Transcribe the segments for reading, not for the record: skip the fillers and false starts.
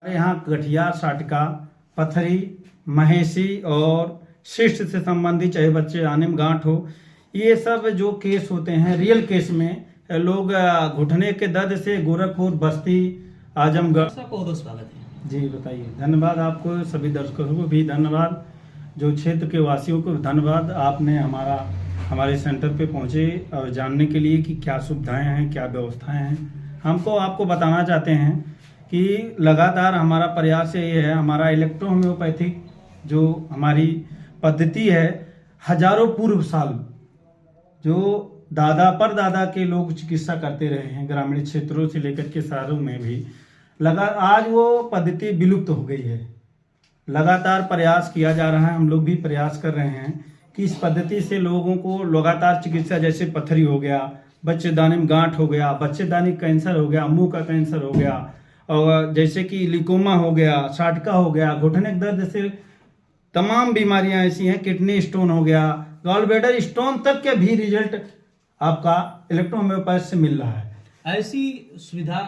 यहाँ गठिया, साटका, पथरी, महेशी और शिष्ट से संबंधित चाहे बच्चे आने में गांठ हो, ये सब जो केस होते हैं रियल केस में लोग घुटने के दर्द से गोरखपुर, बस्ती, आजमगढ़। बहुत स्वागत है जी बताइए। धन्यवाद आपको, सभी दर्शकों को भी धन्यवाद, जो क्षेत्र के वासियों को धन्यवाद। आपने हमारे सेंटर पे पहुंचे और जानने के लिए कि क्या सुविधाएं हैं, क्या व्यवस्थाएं हैं। हमको आपको बताना चाहते हैं कि लगातार हमारा प्रयास ये है, हमारा इलेक्ट्रो होम्योपैथिक जो हमारी पद्धति है, हजारों पूर्व साल जो दादा परदादा के लोग चिकित्सा करते रहे हैं, ग्रामीण क्षेत्रों से लेकर के शहरों में भी आज वो पद्धति विलुप्त हो गई है। लगातार प्रयास किया जा रहा है, हम लोग भी प्रयास कर रहे हैं कि इस पद्धति से लोगों को लगातार चिकित्सा, जैसे पथरी हो गया, बच्चेदानी में गांठ हो गया, बच्चेदानी कैंसर हो गया, मुंह का कैंसर हो गया, और जैसे कि लिकोमा हो गया, साटका हो गया, घुटने के दर्द से तमाम बीमारियां ऐसी हैं, किडनी स्टोन हो गया, गॉलब्लैडर स्टोन तक के भी रिजल्ट आपका इलेक्ट्रो होम्योपैथ से मिल रहा है। ऐसी सुविधा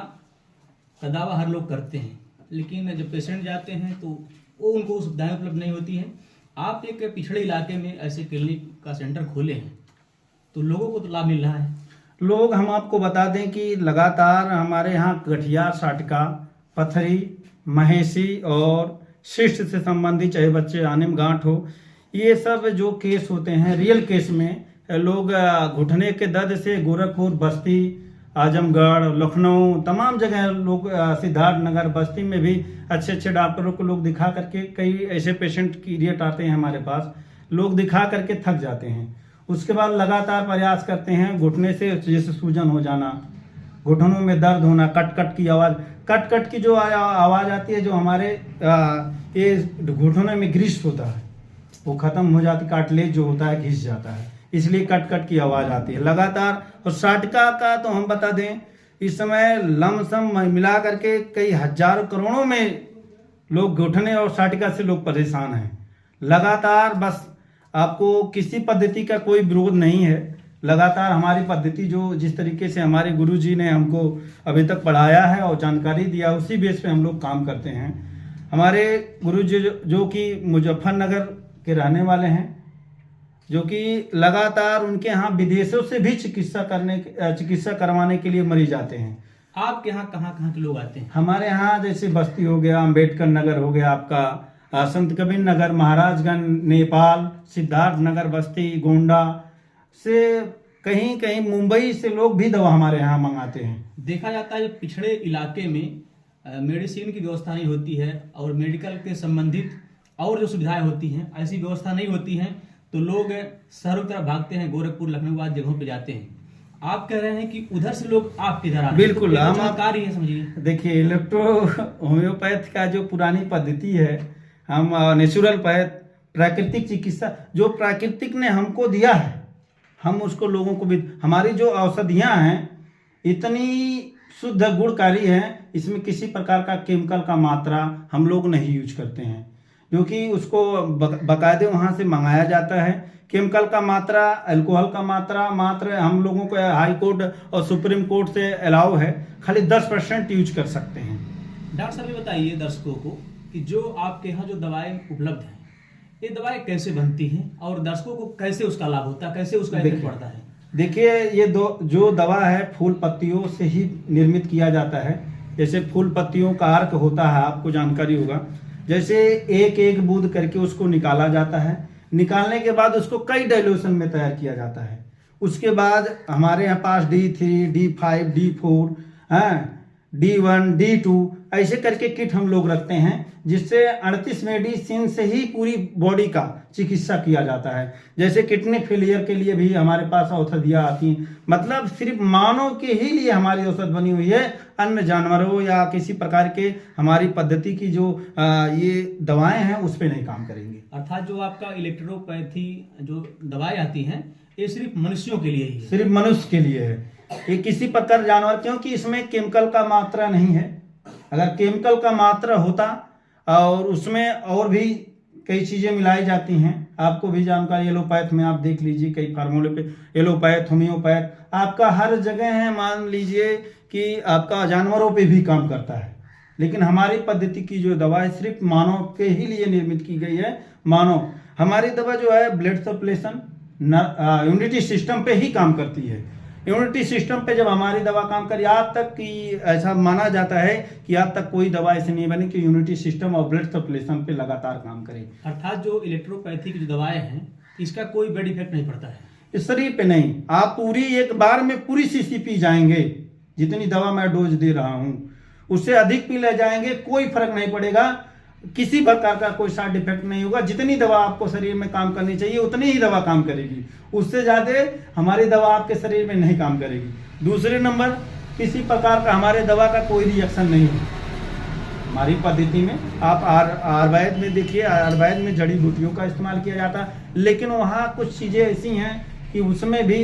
का दावा हर लोग करते हैं, लेकिन जब पेशेंट जाते हैं तो वो उनको सुविधाएं उपलब्ध नहीं होती हैं। आप एक पिछड़े इलाके में ऐसे क्लिनिक का सेंटर खोले हैं तो लोगों को तो लाभ मिल रहा है। लोग, हम आपको बता दें कि लगातार हमारे यहाँ गठिया, साटका, पथरी, महेशी और शिष्ट से संबंधित चाहे बच्चे आने में गांठ हो, ये सब जो केस होते हैं रियल केस में लोग घुटने के दर्द से गोरखपुर, बस्ती, आजमगढ़, लखनऊ, तमाम जगह लोग, सिद्धार्थनगर, बस्ती में भी अच्छे अच्छे डॉक्टरों को लोग दिखा करके, कई ऐसे पेशेंट क्रिएट आते हैं हमारे पास, लोग दिखा करके थक जाते हैं। उसके बाद लगातार प्रयास करते हैं, घुटने से जैसे सूजन हो जाना, घुटनों में दर्द होना, कट कट की आवाज़, कट कट की जो आवाज़ आती है, जो हमारे ये घुटनों में ग्रीस होता है वो खत्म हो जाती, कार्टिलेज जो होता है घिस जाता है, इसलिए कट कट की आवाज़ आती है लगातार। और साटका का तो हम बता दें, इस समय लमसम मिला करके कई हजारों करोड़ों में लोग घुटने और साटका से लोग परेशान हैं लगातार। बस आपको किसी पद्धति का कोई विरोध नहीं है, लगातार हमारी पद्धति जो जिस तरीके से हमारे गुरुजी ने हमको अभी तक पढ़ाया है और जानकारी दिया, उसी बेस पे हम लोग काम करते हैं। हमारे गुरुजी जो कि मुजफ्फरनगर के रहने वाले हैं, जो कि लगातार उनके यहाँ विदेशों से भी चिकित्सा करवाने के लिए मरीज आते हैं। आपके यहाँ कहाँ कहाँ के लोग आते हैं? हमारे यहाँ जैसे बस्ती हो गया, अम्बेडकर नगर हो गया, आपका संत कबीर नगर, महाराजगंज, नेपाल, सिद्धार्थनगर, बस्ती, गोंडा से, कहीं कहीं मुंबई से लोग भी दवा हमारे यहाँ मंगाते हैं। देखा जाता है पिछड़े इलाके में मेडिसिन की व्यवस्था नहीं होती है और मेडिकल के संबंधित और जो सुविधाएं होती हैं ऐसी व्यवस्था नहीं होती हैं, तो लोग शहरों की तरफ भागते हैं, गोरखपुर, लखनऊ आदि जगहों पे जाते हैं। आप कह रहे हैं कि उधर से लोग आपके इधर आ रहे हैं। बिल्कुल, हम जानकारी है, समझिए। देखिए, इलेक्ट्रो होम्योपैथ का जो पुरानी पद्धति है, हम नेचुरल पैथ, प्राकृतिक चिकित्सा, जो प्राकृतिक ने हमको दिया है, हम उसको लोगों को भी, हमारी जो औषधियाँ हैं इतनी शुद्ध गुणकारी हैं, इसमें किसी प्रकार का केमिकल का मात्रा हम लोग नहीं यूज करते हैं, जो कि उसको बाकायदे वहाँ से मंगाया जाता है। केमिकल का मात्रा, अल्कोहल का मात्रा मात्र हम लोगों को हाई कोर्ट और सुप्रीम कोर्ट से अलाउ है, खाली 10% यूज कर सकते हैं। डॉक्टर साहब, ये बताइए दर्शकों को कि जो आपके यहाँ जो दवाएं उपलब्ध हैं, ये दवाएं कैसे बनती हैं और दर्शकों को कैसे उसका लाभ होता है, कैसे उसका इफेक्ट पड़ता है? देखिए, ये जो दवा है फूल पत्तियों से ही निर्मित किया जाता है। जैसे फूल पत्तियों का अर्क होता है, आपको जानकारी होगा, जैसे एक एक बूंद करके उसको निकाला जाता है। निकालने के बाद उसको कई डाइल्यूशन में तैयार किया जाता है। उसके बाद हमारे यहाँ पास D3, D5, D4, D1, D2 ऐसे करके किट हम लोग रखते हैं, जिससे 38 मेडिसिन से ही पूरी बॉडी का चिकित्सा किया जाता है। जैसे किडनी फेलियर के लिए भी हमारे पास औषधियाँ आती हैं, मतलब सिर्फ मानव के ही लिए हमारी औषध बनी हुई है, अन्य जानवरों या किसी प्रकार के हमारी पद्धति की जो ये दवाएं हैं उस पर नहीं काम करेंगी। अर्थात जो आपका इलेक्ट्रोपैथी जो दवाएं आती हैं, ये सिर्फ मनुष्यों के लिए ही है, सिर्फ मनुष्य के लिए है, ये किसी प्रकार जानवर, क्योंकि इसमें केमिकल का मात्रा नहीं है। अगर केमिकल का मात्रा होता और उसमें और भी कई चीज़ें मिलाई जाती हैं, आपको भी जानकारी, एलोपैथ में आप देख लीजिए, कई फार्मूले पे एलोपैथ, होम्योपैथ आपका हर जगह है। मान लीजिए कि आपका जानवरों पे भी काम करता है, लेकिन हमारी पद्धति की जो दवा है सिर्फ मानव के ही लिए निर्मित की गई है। मानव हमारी दवा जो है ब्लड सर्कुलेशन इम्यूनिटी सिस्टम पे ही काम करती है। इम्यूनिटी सिस्टम पे जब हमारी दवा काम करी, आज तक कि ऐसा माना जाता है कि आज तक कोई दवा ऐसी नहीं बनी कि इम्यूनिटी सिस्टम और ब्लड सर्कुलेशन पे लगातार काम करे। अर्थात जो इलेक्ट्रोपैथी की जो दवाएं हैं इसका कोई बेड इफेक्ट नहीं पड़ता है इस शरीर पे नहीं। आप पूरी एक बार में पूरी शीशी पी जाएंगे, जितनी दवा मैं डोज दे रहा हूँ उससे अधिक पी ले जाएंगे, कोई फर्क नहीं पड़ेगा, किसी प्रकार का कोई साइड इफेक्ट नहीं होगा। जितनी दवा आपको शरीर में काम करनी चाहिए उतनी ही दवा काम करेगी, उससे ज्यादा हमारी दवा आपके शरीर में नहीं काम करेगी। दूसरे नंबर, किसी प्रकार का हमारे दवा का कोई रिएक्शन नहीं है हमारी पद्धति में। आप आयुर्वेद में देखिए, आयुर्वेद में जड़ी बूटियों का इस्तेमाल किया जाता है, लेकिन वहाँ कुछ चीज़ें ऐसी हैं कि उसमें भी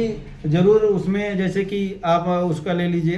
जरूर उसमें जैसे कि आप उसका ले लीजिए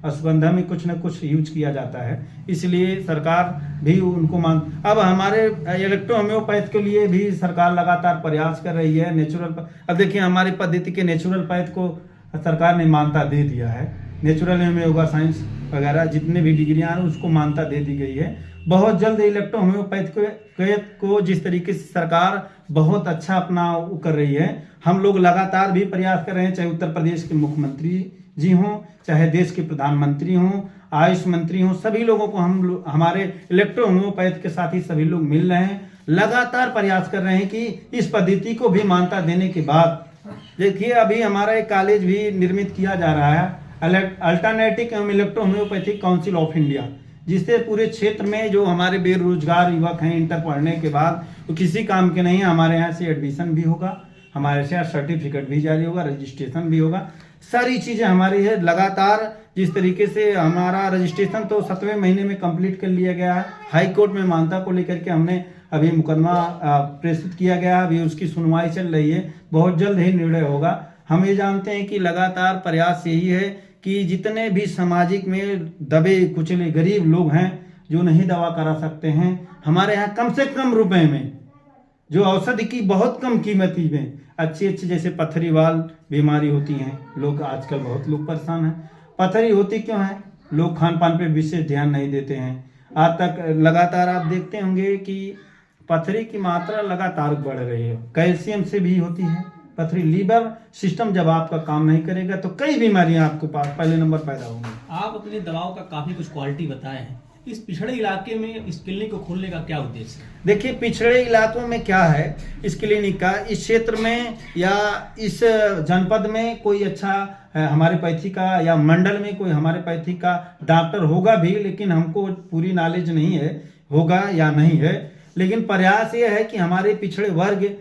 अश्वगंधा में कुछ न कुछ यूज किया जाता है, इसलिए सरकार भी उनको मांग। अब हमारे इलेक्ट्रो होम्योपैथ के लिए भी सरकार लगातार प्रयास कर रही है। नेचुरल, अब देखिए हमारी पद्धति के नेचुरल पैथ को सरकार ने मान्यता दे दिया है। नेचुरल में योगा साइंस वगैरह जितने भी डिग्रियां हैं उसको मान्यता दे दी गई है। बहुत जल्द इलेक्ट्रो होम्योपैथ को जिस तरीके से सरकार बहुत अच्छा अपना कर रही है, हम लोग लगातार भी प्रयास कर रहे हैं, चाहे उत्तर प्रदेश के मुख्यमंत्री जी हों, चाहे देश के प्रधानमंत्री हों, आयुष मंत्री हों, सभी लोगों को हमारे इलेक्ट्रो होम्योपैथ के साथ ही सभी लोग मिल रहे हैं, लगातार प्रयास कर रहे हैं कि इस पद्धति को भी मान्यता देने के बाद देखिए अभी हमारा एक कॉलेज भी निर्मित किया जा रहा है, अल्टरनेटिव एवं electro homeopathic council of India, जिससे पूरे क्षेत्र में जो हमारे बेरोजगार युवक हैं इंटर पढ़ने के बाद तो किसी काम के नहीं है, हमारे यहाँ से एडमिशन भी होगा, हमारे से सर्टिफिकेट भी जारी होगा, रजिस्ट्रेशन भी होगा, सारी चीज़ें हमारी है। लगातार जिस तरीके से हमारा रजिस्ट्रेशन तो 7वें महीने में कंप्लीट कर लिया गया है। हाई कोर्ट में मान्यता को लेकर के हमने अभी मुकदमा प्रेषित किया गया, अभी उसकी सुनवाई चल रही है, बहुत जल्द ही निर्णय होगा। हम ये जानते हैं कि लगातार प्रयास यही है कि जितने भी सामाजिक में दबे कुचले गरीब लोग हैं जो नहीं दवा करा सकते हैं, हमारे यहाँ कम से कम रुपए में जो औषधि की बहुत कम कीमती में अच्छी जैसे पथरी वाल बीमारी होती हैं, लोग आजकल बहुत लोग परेशान हैं। पथरी होती क्यों है? लोग खान पान पे विशेष ध्यान नहीं देते हैं। आज तक लगातार आप देखते होंगे कि पथरी की मात्रा लगातार बढ़ रही है। कैल्शियम से भी होती है पथरी। लीवर सिस्टम जब आपका काम नहीं करेगा तो कई बीमारियां आपके पास पहले नंबर पैदा होंगी। आप अपनी दवाओं का काफी कुछ क्वालिटी बताए हैं, इस पिछड़े इलाके में इस क्लिनिक को खोलने का क्या उद्देश्य है? देखिए पिछड़े इलाकों में क्या है इस क्लिनिक का, इस क्षेत्र में या इस जनपद में कोई अच्छा हमारे पैथी का या मंडल में कोई हमारे पैथी का डॉक्टर होगा भी, लेकिन हमको पूरी नॉलेज नहीं है होगा या नहीं है। लेकिन प्रयास ये है कि हमारे पिछड़े वर्ग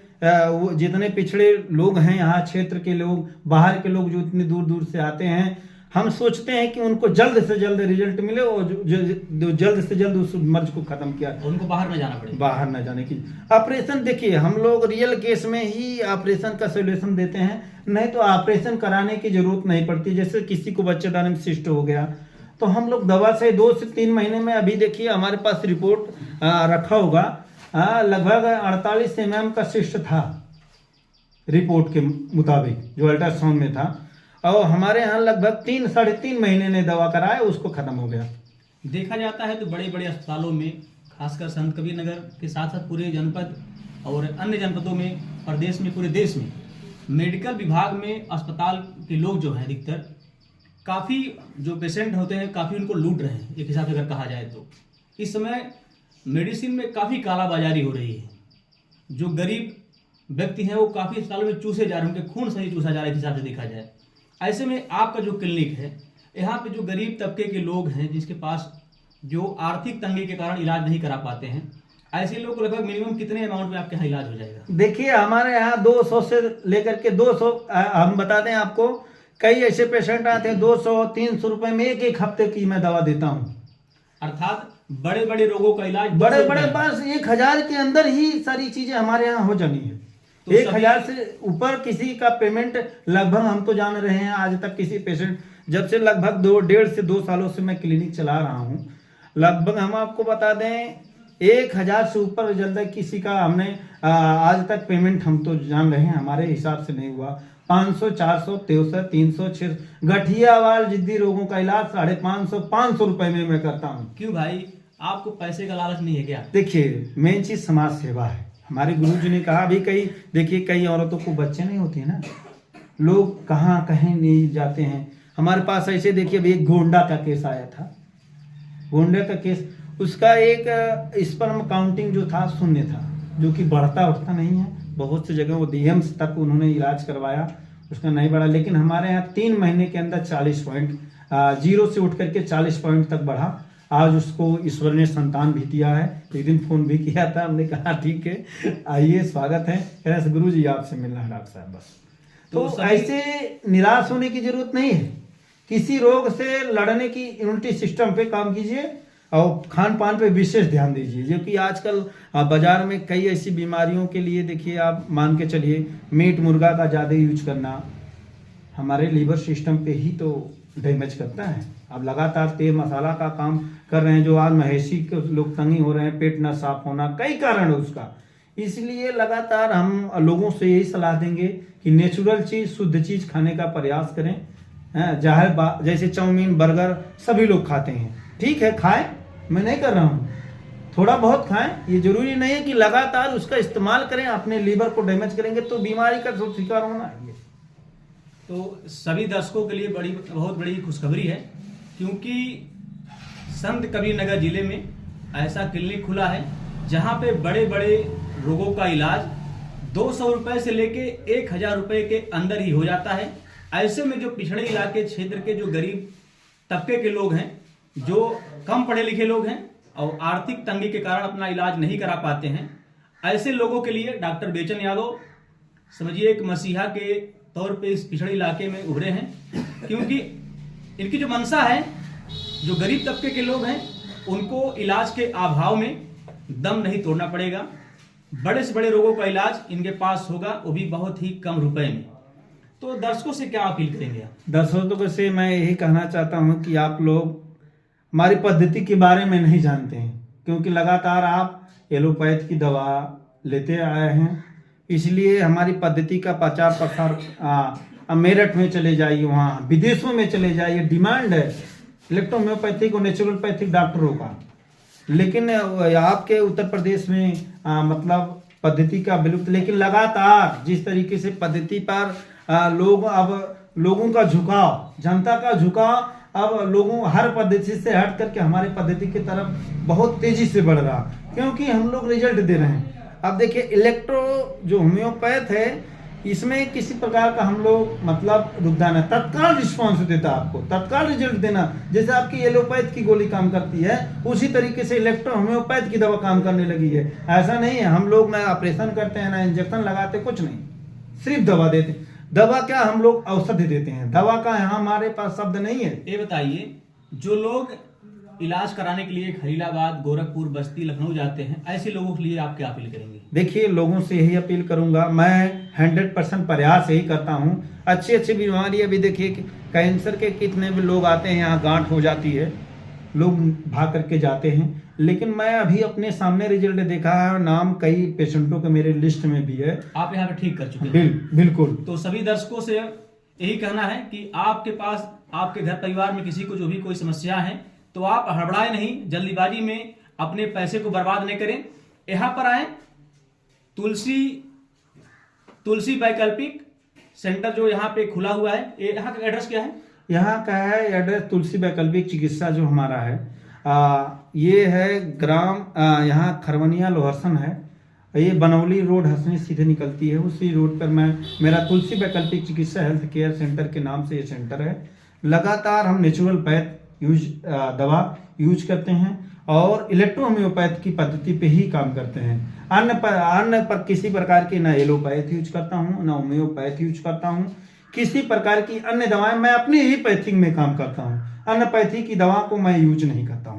जितने पिछड़े लोग हैं, यहाँ क्षेत्र के लोग, बाहर के लोग जो इतनी दूर दूर से आते हैं, हम सोचते हैं कि उनको जल्द से जल्द रिजल्ट मिले और जो जल्द से जल्द उस मर्ज को खत्म किया, उनको बाहर न जाना पड़े। बाहर न जाने की ऑपरेशन। देखिए हम लोग रियल केस में ही ऑपरेशन का सोल्यूशन देते हैं, नहीं तो ऑपरेशन कराने की जरूरत नहीं पड़ती। जैसे किसी को बच्चेदानी में सिस्ट हो गया तो हम लोग दवा से 2 से 3 महीने में, अभी देखिए हमारे पास रिपोर्ट रखा होगा, लगभग 48 mm का सिस्ट था रिपोर्ट के मुताबिक जो अल्ट्रासाउंड में था, और हमारे यहाँ लगभग 3 साढ़े 3 महीने ने दवा कराया, उसको खत्म हो गया। देखा जाता है तो बड़े बड़े अस्पतालों में, खासकर संत कबीर नगर के साथ साथ पूरे जनपद और अन्य जनपदों में, प्रदेश में, पूरे देश में मेडिकल विभाग में अस्पताल के लोग जो हैं अधिकतर काफ़ी जो पेशेंट होते हैं काफ़ी उनको लूट रहे हैं। एक हिसाब से अगर कहा जाए तो इस समय मेडिसिन में काफ़ी कालाबाजारी हो रही है। जो गरीब व्यक्ति हैं वो काफ़ी अस्पतालों में चूसे जा रहे हैं, उनके खून से ही चूसा जा रहा है एक हिसाब से देखा जाए। ऐसे में आपका जो क्लिनिक है, यहाँ पे जो गरीब तबके के लोग हैं जिसके पास जो आर्थिक तंगी के कारण इलाज नहीं करा पाते हैं, ऐसे लोग को लगभग मिनिमम कितने अमाउंट में आपके यहाँ इलाज हो जाएगा? देखिए हमारे यहाँ 200 से लेकर के 200, हम बता दें आपको, कई ऐसे पेशेंट आते हैं 200-300 रुपए में एक हफ्ते की मैं दवा देता हूँ। अर्थात बड़े बड़े रोगों का इलाज बड़े बस 1000 के अंदर ही सारी चीजें हमारे यहाँ हो जानी है। तो 1000 से ऊपर किसी का पेमेंट लगभग, हम तो जान रहे हैं आज तक किसी पेशेंट, जब से लगभग 1.5 से 2 सालों से मैं क्लिनिक चला रहा हूँ, लगभग हम आपको बता दें 1000 से ऊपर जल्द किसी का हमने आज तक पेमेंट, हम तो जान रहे हैं हमारे हिसाब से नहीं हुआ। 500, 400, 63, 300, 600। गठिया वाल जिद्दी रोगों का इलाज 550, 500 रुपए में मैं करता हूँ। क्यों भाई, आपको पैसे का लालच नहीं है क्या? देखिए, मेन चीज समाज सेवा है। हमारे गुरुजी ने कहा, अभी कई औरतों को बच्चे नहीं होते हैं ना, लोग कहाँ कहीं नहीं जाते हैं। हमारे पास ऐसे देखिए, अभी एक गोंडा का केस आया था। गोंडा का केस, उसका एक स्पर्म काउंटिंग जो था शून्य था, जो कि बढ़ता उठता नहीं है। बहुत सी जगह वो DMs तक उन्होंने इलाज करवाया, उसका नहीं बढ़ा। लेकिन हमारे यहाँ 3 महीने के अंदर 40 पॉइंट, 0 से उठ करके 40 पॉइंट तक बढ़ा। आज उसको ईश्वर ने संतान भी दिया है। एक दिन फोन भी किया था, हमने कहा ठीक है आइए, स्वागत है। कह रहे गुरु जी आपसे मिलना है डॉक्टर साहब बस। तो ऐसे निराश होने की जरूरत नहीं है। किसी रोग से लड़ने की इम्यूनिटी सिस्टम पे काम कीजिए और खान पान पे विशेष ध्यान दीजिए। जो कि आजकल बाजार में कई ऐसी बीमारियों के लिए देखिए, आप मान के चलिए, मीट मुर्गा का ज़्यादा यूज करना हमारे लीवर सिस्टम पे ही तो डैमेज करता है। अब लगातार तेल मसाला का काम कर रहे हैं, जो आज महेशी के लोग तंगी हो रहे हैं, पेट न साफ होना, कई कारण है उसका। इसलिए लगातार हम लोगों से यही सलाह देंगे कि नेचुरल चीज, शुद्ध चीज खाने का प्रयास करें। जैसे चाउमीन, बर्गर सभी लोग खाते हैं, ठीक है खाएं, मैं नहीं कर रहा हूँ, थोड़ा बहुत खाएं। ये जरूरी नहीं है कि लगातार उसका इस्तेमाल करें। अपने लीवर को डैमेज करेंगे तो बीमारी का शिकार होना है। तो सभी दर्शकों के लिए बहुत बड़ी खुशखबरी है, क्योंकि संत कबीर नगर जिले में ऐसा क्लिनिक खुला है जहां पे बड़े बड़े रोगों का इलाज 200 रुपए से लेके 1000 रुपए के अंदर ही हो जाता है। ऐसे में जो पिछड़े इलाके क्षेत्र के जो गरीब तबके के लोग हैं, जो कम पढ़े लिखे लोग हैं और आर्थिक तंगी के कारण अपना इलाज नहीं करा पाते हैं, ऐसे लोगों के लिए डॉक्टर बेचन यादव समझिए एक मसीहा के तौर पे इस पिछड़े इलाके में उभरे हैं। क्योंकि इनकी जो मंशा है, जो गरीब तबके के लोग हैं उनको इलाज के अभाव में दम नहीं तोड़ना पड़ेगा। बड़े से बड़े रोगों का इलाज इनके पास होगा, वो भी बहुत ही कम रुपए में। तो दर्शकों से क्या अपील करेंगे आप? दर्शकों से मैं यही कहना चाहता हूं कि आप लोग हमारी पद्धति के बारे में नहीं जानते हैं, क्योंकि लगातार आप एलोपैथ की दवा लेते आए हैं। इसलिए हमारी पद्धति का प्रचार प्रसार मेरठ में चले जाइए, वहाँ विदेशों में चले जाइए, डिमांड है इलेक्ट्रोहोम्योपैथिक और नेचुरोपैथिक डॉक्टरों का। लेकिन आपके उत्तर प्रदेश में मतलब पद्धति का विलुप्त। लेकिन लगातार जिस तरीके से पद्धति पर लोगों का झुकाव, जनता का झुकाव अब लोगों हर पद्धति से हट करके हमारे पद्धति की तरफ बहुत तेजी से बढ़ रहा, क्योंकि हम लोग रिजल्ट दे रहे हैं। अब देखिए, इलेक्ट्रो जो होम्योपैथ है, इसमें किसी प्रकार का हम लोग मतलब रुकदान है, तत्काल रिस्पॉन्स देता है, आपको तत्काल रिजल्ट देना। जैसे आपकी एलोपैथ की गोली काम करती है, उसी तरीके से इलेक्ट्रो होम्योपैथ की दवा काम करने लगी है। ऐसा नहीं है हम लोग ना ऑपरेशन करते हैं, ना इंजेक्शन लगाते, कुछ नहीं, सिर्फ दवा देते। दवा क्या, हम लोग औषधि देते हैं, दवा का यहाँ हमारे पास शब्द नहीं है। ये बताइए, जो लोग इलाज कराने के लिए खलीलाबाद, गोरखपुर, बस्ती, लखनऊ जाते हैं, ऐसे लोगों के लिए आप क्या अपील करेंगे? देखिए, लोगों से यही अपील करूंगा, मैं 100% प्रयास यही करता हूं। अच्छी बीमारी, अभी देखिए कैंसर के कितने भी लोग आते हैं, यहाँ गांठ हो जाती है, लोग भाग करके जाते हैं। लेकिन मैं अभी अपने सामने रिजल्ट देखा है, नाम कई पेशेंटों के मेरे लिस्ट में भी है। आप यहाँ पे ठीक कर चुके हैं? बिल्कुल। तो सभी दर्शकों से यही कहना है कि आपके पास, आपके घर परिवार में किसी को जो भी कोई समस्या है, तो आप हड़बड़ाए नहीं, जल्दीबाजी में अपने पैसे को बर्बाद नहीं करें। यहाँ पर आए, तुलसी वैकल्पिक सेंटर जो यहाँ पे खुला हुआ है, यहाँ का एड्रेस क्या है? यहाँ का है एड्रेस तुलसी वैकल्पिक चिकित्सा जो हमारा है, ये है ग्राम यहाँ खरवनिया लोहरसन है। ये बनौली रोड हंसनी सीधे निकलती है, उसी रोड पर मेरा तुलसी वैकल्पिक चिकित्सा हेल्थ केयर सेंटर के नाम से ये सेंटर है। लगातार हम नेचुरल पैथ दवा यूज करते हैं और इलेक्ट्रो होम्योपैथ की पद्धति पे ही काम करते हैं। अन्य पर किसी प्रकार की ना एलोपैथ यूज करता हूँ, ना होम्योपैथ यूज करता हूँ। किसी प्रकार की अन्य दवाएं मैं अपनी ही पैथिंग में काम करता हूँ, अन्य पैथी की दवा को मैं यूज नहीं करता हूँ।